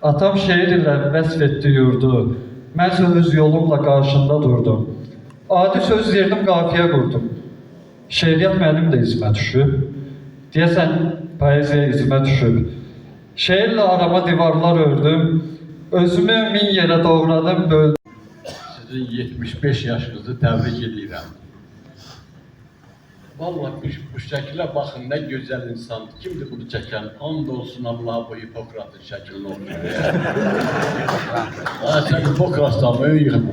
Atam şeir ilə vəsf etdi yurdu, mən öz yolumla qarşında durdum. Adi söz yerdim, qafiyə qurdum. Şeiriyyat mənim də izimə düşüb, deyəsən poeziya izimə düşüb. Şeirlə arama divarlar ördüm, özümü min yerə doğradım, böldüm. Sizin 75 yaşınızı təbrik edirəm. Vallahi bu şəkilə baxın, nə gözəl insandır. Kimdir bunu çəkən? And olsun Allah'a bu Hipokratın şəklini oxuyur. Sən Hipokratsan, ön yığın.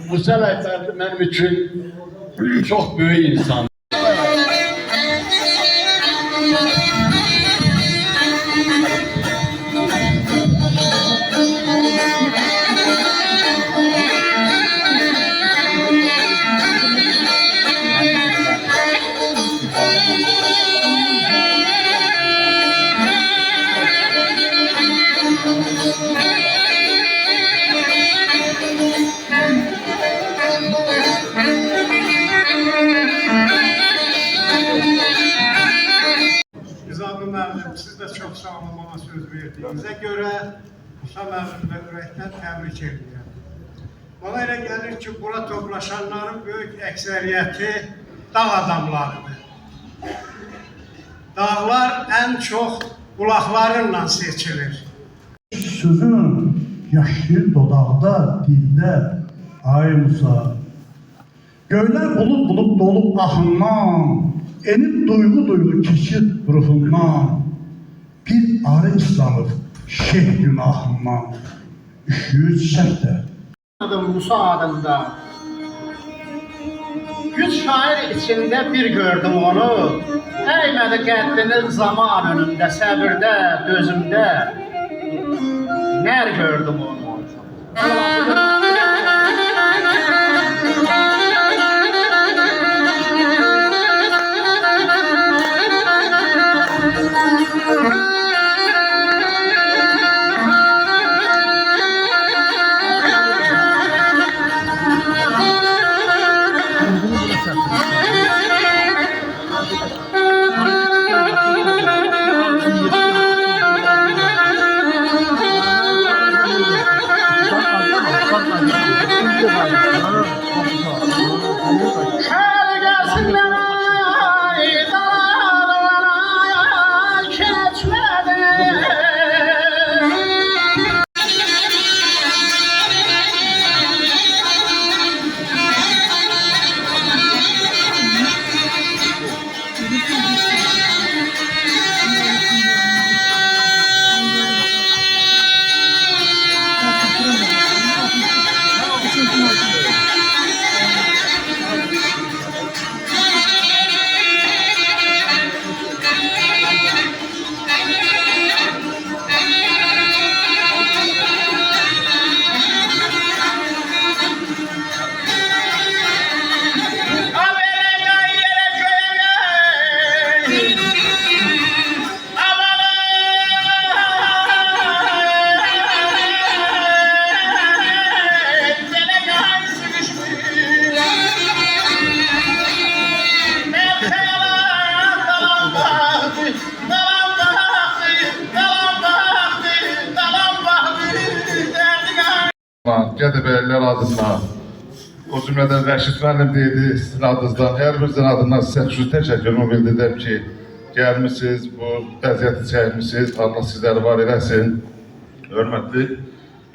Musa Əleyhisselam mənim üçün çox böyük insan. Siz de çok sağ olun bana söz verdiğinize göre Musa müəllimə ürəkdən təbrik edirəm. Bana elə gəlir ki, bura toplaşanların böyük əksəriyyəti dağ adamlarıdır. Dağlar ən çox qulaqlarınla seçilir. Sözün yaşlı dodaqda, dildə, ay Musa. Göylər bulub dolub ahından, enib duygu keçir ruhundan. Bir arı islanır şeyh günahından, üşüyür çiçəkdə. Adım Musa adında. 100 şair içinde bir gördüm onu. Eymedi qəddini zaman önümdə, səbirdə, dözümdə. Nər gördüm onu. Gədəbəylər adından, o cümlədən Rəşid müəllim deyildi sizin adınızdan, hər birinizin adından sizə xüsusi təşəkkürümü bildirdim ki, gəlmişsiniz, bu vəziyyəti çəkmişsiniz, Allah sizləri var eləsin. Hörmətli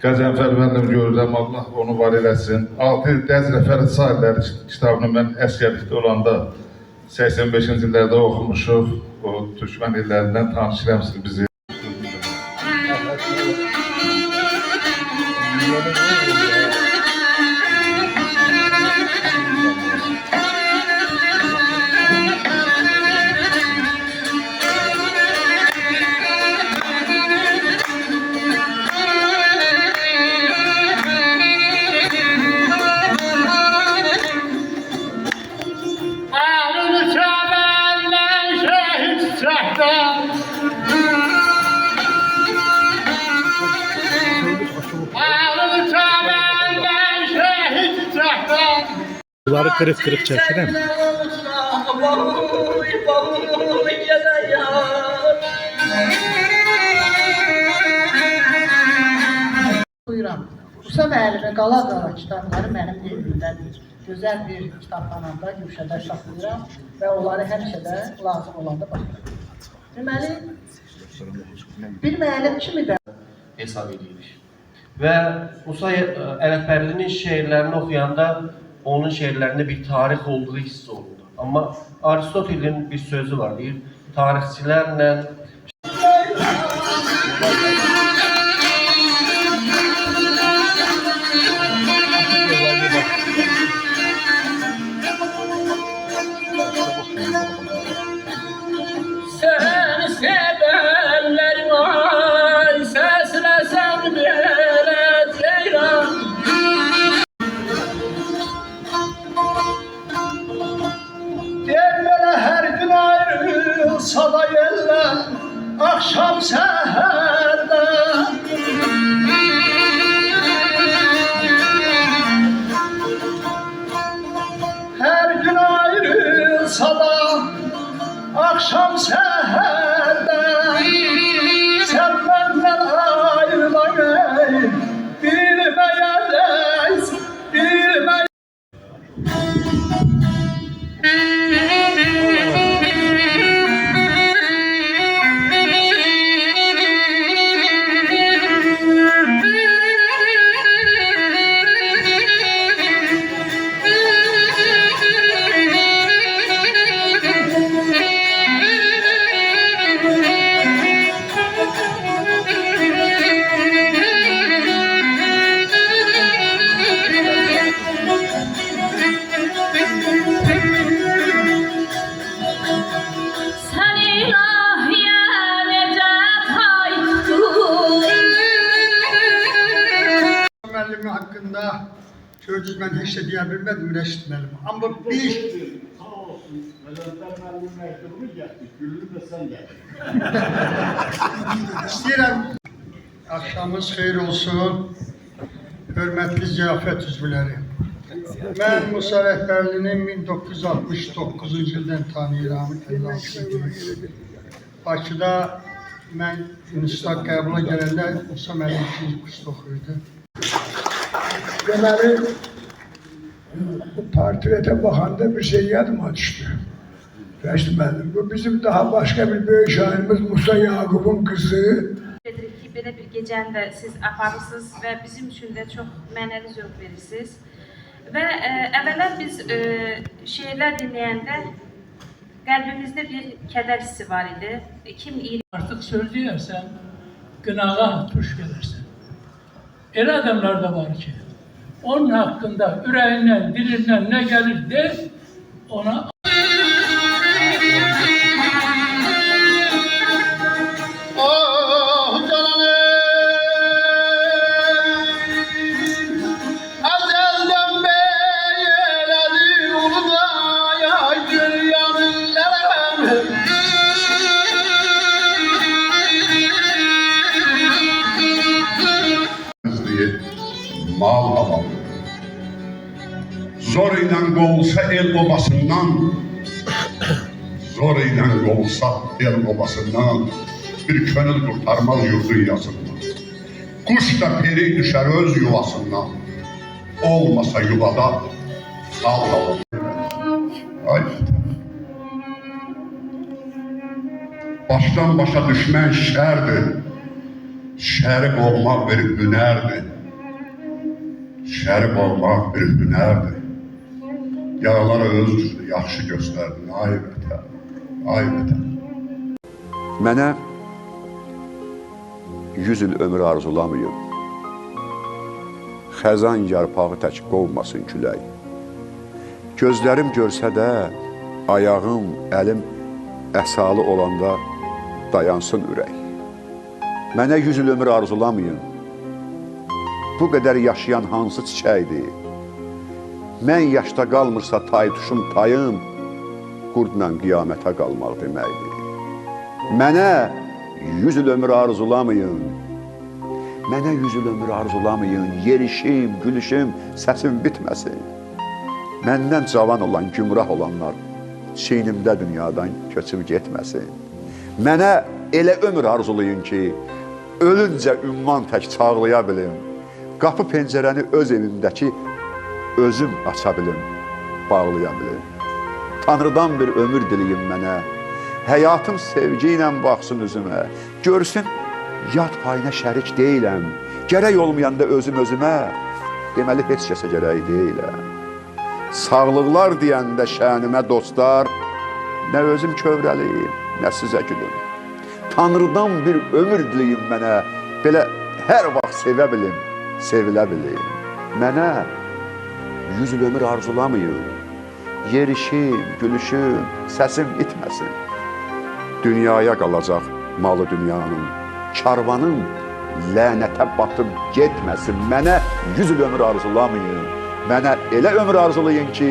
Qəzənfər müəllim görürəm, Allah onu var eləsin. 6 Dəzrə Fərid sahilləri kitabını mən əskərlikdə olanda 85-ci illərdə oxumuşuq, o Türkmən illərindən tanış eləmişsiniz bizi. Bunları kırık çəkirəm. Babuy, babuy, gələ yar. qala-qala kitabları mənim evimdədir. Gözəl bir kitabxanamda, güşədə saxlayıram və onları həmişə də lazım olanda baxıram. Deməli, bir müəllim kimi də hesab edirik. Və Musa Ələkbərlinin şeirlərini oxuyanda onun şeirlərində bir tarix olduğu hiss olunur. Amma Aristotelin bir sözü var, deyir, tarixçilərlə Seni sevenler var, seslesen bile ceylan. Derlere her gün ayrılsa da yerler, akşam seherde. Her gün ayrılsa da akşam seherde sen benden ayrılamayın, bilmeyedeyiz, bilmeyedeyiz. Sen ilahiye necət haytdın. Müəllimi haqqında sözcük mən heç də deyə bilmədim Rəşid müəllim. Amma bir Sağ olsun, Mələndər müəllim məktubunu gətirdi, Güllü də sən gətirdin. istəyirəm axşamınız xeyir olsun. Hörmətli ziyafət üzvləri. Mən Musa Rəhbərlinin 1969-cu ildən tanıyıram. Bakıda mən universitet qəbula gələndə Musa müəllim 2-ci kursda oxuyurdu. Deməli, bu portrete bakanda bir şey yadıma düştü. Reşit müəllim, bu bizim daha başka bir böyük şairimiz Musa Yaqub'un kızı. Dedik ki, belə bir gecəni də siz aparırsınız və bizim üçün də çox mənəvi zövq verirsiniz. Və əvvəllər biz şeirlər dinləyəndə qəlbimizdə bir kədər hissi var idi. Kim Artıq söz deyərsən, qınağa tuş gəlirsən. Elə adamlar da var ki, onun haqqında ürəyindən, dilindən nə gəlir de, ona Oh canım, ezelden beri uludaya gül yanlarım. Mal babam. Zor ilə qolsa el obasından, zor ilə qolsa el obasından, bir könül kurtarmaz yurdun yazından. Kuş da peri düşer öz yuvasından, olmasa yuvada sal kalır. Ay. Baştan başa düşmen şerdir, şerik olmak bir hünerdir. Şərif olmaq bir hünərdir. Yaralara öz üzünü yaxşı göstərdin, ay vətən, ay vətən. Mənə 100 il ömür arzulamayın. Xəzan yarpağı tək qovmasın külək. Gözlərim görsə də, ayağım, əlim əsalı olanda dayansın ürək. Mənə 100 il ömür arzulamayın. Bu qədər yaşayan hansı çiçəkdir? Mən yaşda qalmırsa tay-tuşum tayım, qurdla qiyamətə qalmaq deməkdir. Mənə 100 il ömür arzulamayın. Mənə 100 il ömür arzulamayın. Yerişim, gülüşüm, səsim bitməsin. Məndən cavan olan, gümrah olanlar çiynimdə dünyadan köçüb getməsin. Mənə elə ömür arzulayın ki, ölüncə ümman tək çağlaya bilim. qapı pəncərəni öz evimdəki özüm aça bilim, bağlaya bilim. Tanrıdan bir ömür diləyim mənə, həyatım sevgi ilə baxsın üzümə, görsün yad payına şərik deyiləm, gərək olmayanda özüm özümə, deməli heç kəsə gərək deyiləm. Sağlıqlar deyəndə şənimə dostlar, nə özüm kövrəliyim, nə sizə gülüm. Tanrıdan bir ömür diləyim mənə, belə hər vaxt sevə bilim, sevilə bilim. Mənə 100 il ömür arzulamayın, yerişim, gülüşüm, səsim itməsin. Dünyaya qalacaq malı dünyanın, karvanın lənətə batıb getməsin. Mənə 100 il ömür arzulamayın, mənə elə ömür arzulayın ki,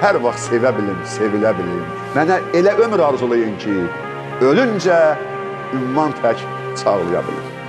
hər vaxt sevə bilim, sevilə bilim. Mənə elə ömür arzulayın ki, ölüncə ümman tək çağlaya bilim.